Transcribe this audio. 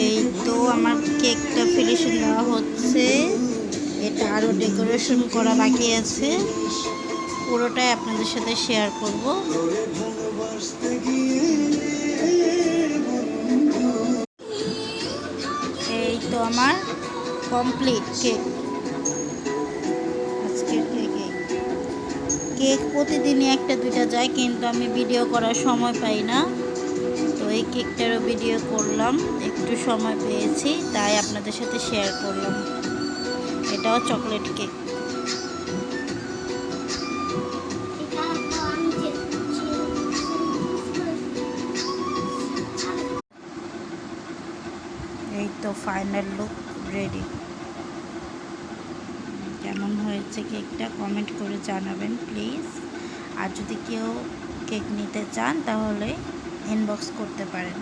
এই তো আমার কেকটা ফিনিশিং দেওয়া হচ্ছে। এটা আরও ডেকোরেশন করা বাকি আছে, পুরোটাই আপনাদের সাথে শেয়ার করব। এই তো আমার কমপ্লিট কেক। আজকের কেক প্রতিদিনই একটা দুইটা যায়, কিন্তু আমি ভিডিও করার সময় পাই না। তো এই কেকটারও ভিডিও করলাম, একটু সময় পেয়েছি তাই আপনাদের সাথে শেয়ার করলাম। এটাও চকলেট কেক। এই তো ফাইনাল লুক রেডি। কেমন হয়েছে কেকটা কমেন্ট করে জানাবেন প্লিজ। আর যদি কেউ কেক নিতে চান তাহলে ইনবক্স করতে পারেন।